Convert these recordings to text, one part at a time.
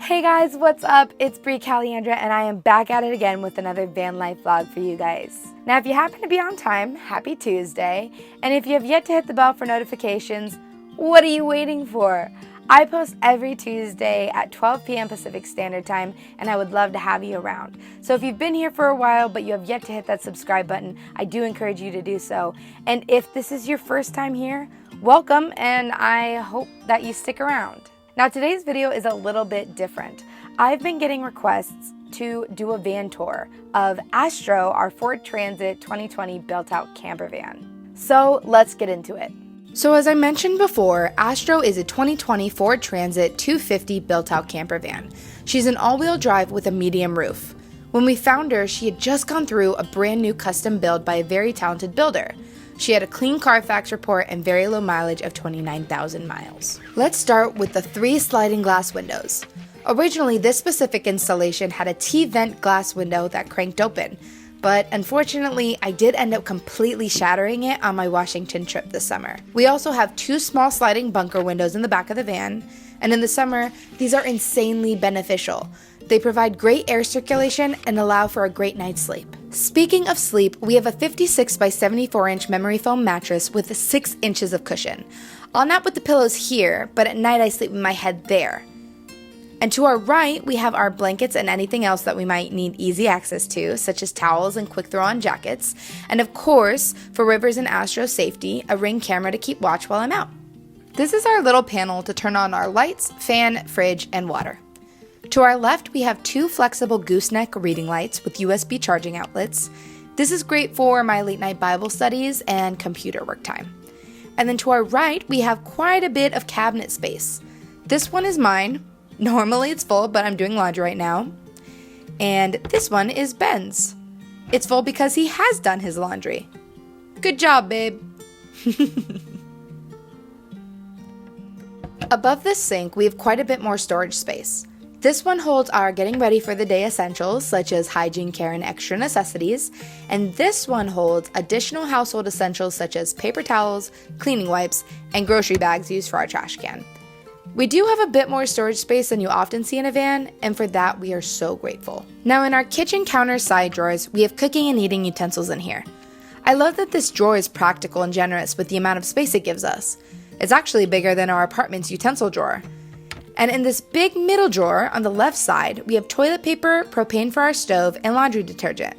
Hey guys, what's up? It's Brie Caliandra and I am back at it again with another van life vlog for you guys. Now if you happen to be on time, happy Tuesday, and if you have yet to hit the bell for notifications, what are you waiting for? I post every Tuesday at 12 p.m. Pacific Standard Time and I would love to have you around. So if you've been here for a while but you have yet to hit that subscribe button, I do encourage you to do so. And if this is your first time here, welcome and I hope that you stick around. Now today's video is a little bit different. I've been getting requests to do a van tour of Astro, our Ford Transit 2020 built-out camper van. So let's get into it. So as I mentioned before, Astro is a 2020 Ford Transit 250 built-out camper van. She's an all-wheel drive with a medium roof. When we found her, she had just gone through a brand new custom build by a very talented builder. She had a clean Carfax report and very low mileage of 29,000 miles. Let's start with the 3 sliding glass windows. Originally, this specific installation had a T-vent glass window that cranked open, but unfortunately, I did end up completely shattering it on my Washington trip this summer. We also have 2 small sliding bunker windows in the back of the van, and in the summer, these are insanely beneficial. They provide great air circulation and allow for a great night's sleep. Speaking of sleep, we have a 56 by 74 inch memory foam mattress with 6 inches of cushion. I'll nap with the pillows here, but at night I sleep with my head there. And to our right, we have our blankets and anything else that we might need easy access to, such as towels and quick throw-on jackets. And of course, for Rivers and Astro's safety, a Ring camera to keep watch while I'm out. This is our little panel to turn on our lights, fan, fridge, and water. To our left, we have 2 flexible gooseneck reading lights with USB charging outlets. This is great for my late night Bible studies and computer work time. And then to our right, we have quite a bit of cabinet space. This one is mine. Normally it's full, but I'm doing laundry right now. And this one is Ben's. It's full because he has done his laundry. Good job, babe. Above the sink, we have quite a bit more storage space. This one holds our getting ready for the day essentials, such as hygiene care and extra necessities, and this one holds additional household essentials such as paper towels, cleaning wipes, and grocery bags used for our trash can. We do have a bit more storage space than you often see in a van, and for that we are so grateful. Now in our kitchen counter side drawers, we have cooking and eating utensils in here. I love that this drawer is practical and generous with the amount of space it gives us. It's actually bigger than our apartment's utensil drawer. And in this big middle drawer on the left side, we have toilet paper, propane for our stove, and laundry detergent.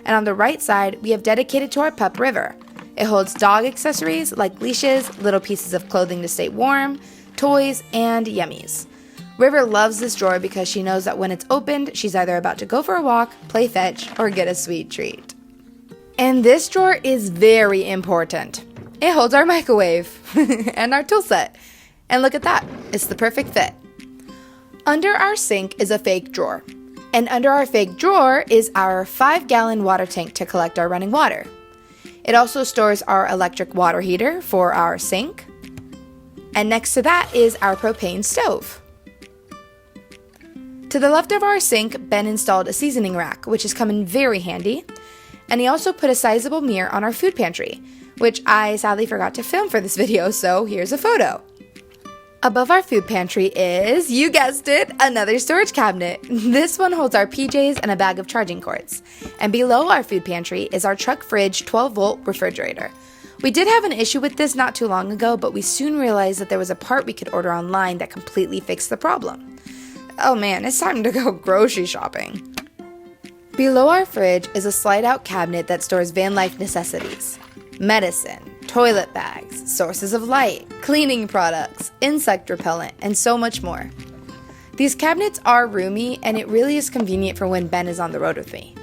And on the right side, we have dedicated to our pup, River. It holds dog accessories like leashes, little pieces of clothing to stay warm, toys, and yummies. River loves this drawer because she knows that when it's opened, she's either about to go for a walk, play fetch, or get a sweet treat. And this drawer is very important. It holds our microwave and our tool set. And look at that, it's the perfect fit. Under our sink is a fake drawer. And under our fake drawer is our 5-gallon water tank to collect our running water. It also stores our electric water heater for our sink. And next to that is our propane stove. To the left of our sink, Ben installed a seasoning rack, which has come in very handy. And he also put a sizable mirror on our food pantry, which I sadly forgot to film for this video, so here's a photo. Above our food pantry is, you guessed it, another storage cabinet. This one holds our PJs and a bag of charging cords. And below our food pantry is our truck fridge 12-volt refrigerator. We did have an issue with this not too long ago, but we soon realized that there was a part we could order online that completely fixed the problem. Oh man, it's time to go grocery shopping. Below our fridge is a slide-out cabinet that stores van life necessities. Medicine, toilet bags, sources of light, cleaning products, insect repellent, and so much more. These cabinets are roomy, and it really is convenient for when Ben is on the road with me.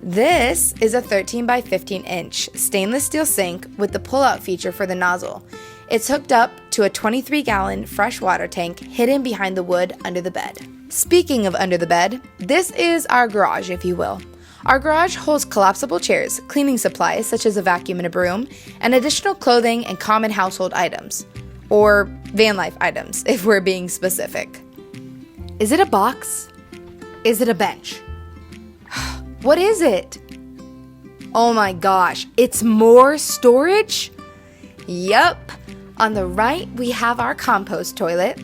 This is a 13 by 15 inch stainless steel sink with the pull-out feature for the nozzle. It's hooked up to a 23-gallon fresh water tank hidden behind the wood under the bed. Speaking of under the bed, this is our garage, if you will. Our garage holds collapsible chairs, cleaning supplies such as a vacuum and a broom, and additional clothing and common household items. Or van life items, if we're being specific. Is it a box? Is it a bench? What is it? Oh my gosh, it's more storage? Yup. On the right, we have our compost toilet.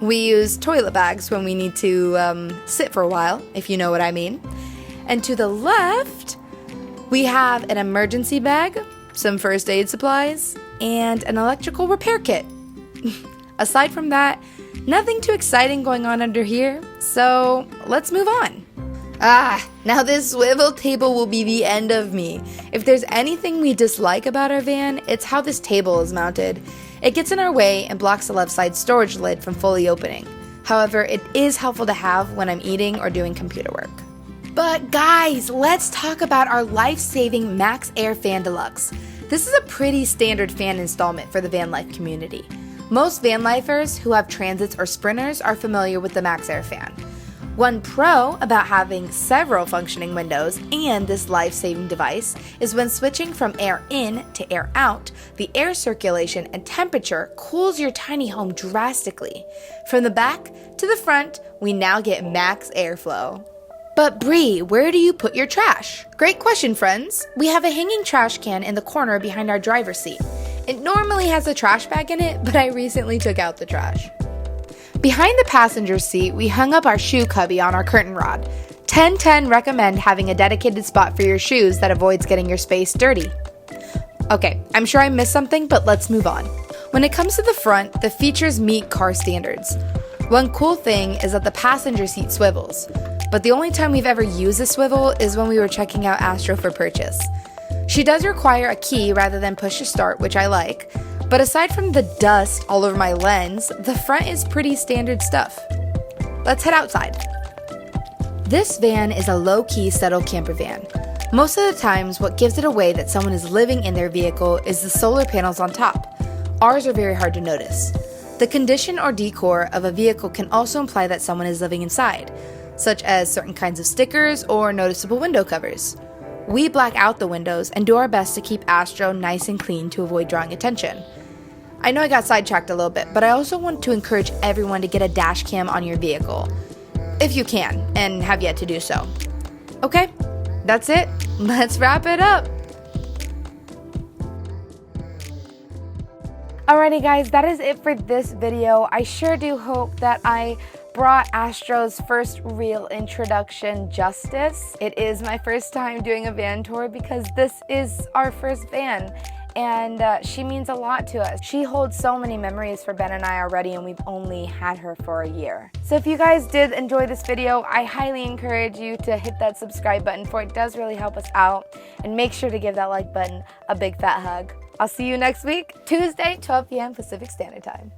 We use toilet bags when we need to sit for a while, if you know what I mean. And to the left, we have an emergency bag, some first aid supplies, and an electrical repair kit. Aside from that, nothing too exciting going on under here, so let's move on. Now this swivel table will be the end of me. If there's anything we dislike about our van, it's how this table is mounted. It gets in our way and blocks the left side storage lid from fully opening. However, it is helpful to have when I'm eating or doing computer work. But guys, let's talk about our life-saving Max Air Fan Deluxe. This is a pretty standard fan installment for the van life community. Most van lifers who have Transits or Sprinters are familiar with the Max Air Fan. One pro about having several functioning windows and this life-saving device is when switching from air in to air out, the air circulation and temperature cools your tiny home drastically. From the back to the front, we now get max airflow. But Bree, where do you put your trash? Great question, friends. We have a hanging trash can in the corner behind our driver's seat. It normally has a trash bag in it, but I recently took out the trash. Behind the passenger seat, we hung up our shoe cubby on our curtain rod. 10/10 recommend having a dedicated spot for your shoes that avoids getting your space dirty. Okay, I'm sure I missed something, but let's move on. When it comes to the front, the features meet car standards. One cool thing is that the passenger seat swivels, but the only time we've ever used a swivel is when we were checking out Astro for purchase. She does require a key rather than push to start, which I like. But aside from the dust all over my lens, the front is pretty standard stuff. Let's head outside. This van is a low-key settle camper van. Most of the times, what gives it away that someone is living in their vehicle is the solar panels on top. Ours are very hard to notice. The condition or decor of a vehicle can also imply that someone is living inside, such as certain kinds of stickers or noticeable window covers. We black out the windows and do our best to keep Astro nice and clean to avoid drawing attention. I know I got sidetracked a little bit, but I also want to encourage everyone to get a dash cam on your vehicle, if you can, and have yet to do so. Okay, that's it. Let's wrap it up. Alrighty guys, that is it for this video. I sure do hope that I brought Astro's first real introduction justice. It is my first time doing a van tour because this is our first van, and she means a lot to us. She holds so many memories for Ben and I already, and we've only had her for a year. So if you guys did enjoy this video, I highly encourage you to hit that subscribe button, for it does really help us out, and make sure to give that like button a big fat hug. I'll see you next week, Tuesday, 12 p.m. Pacific Standard Time.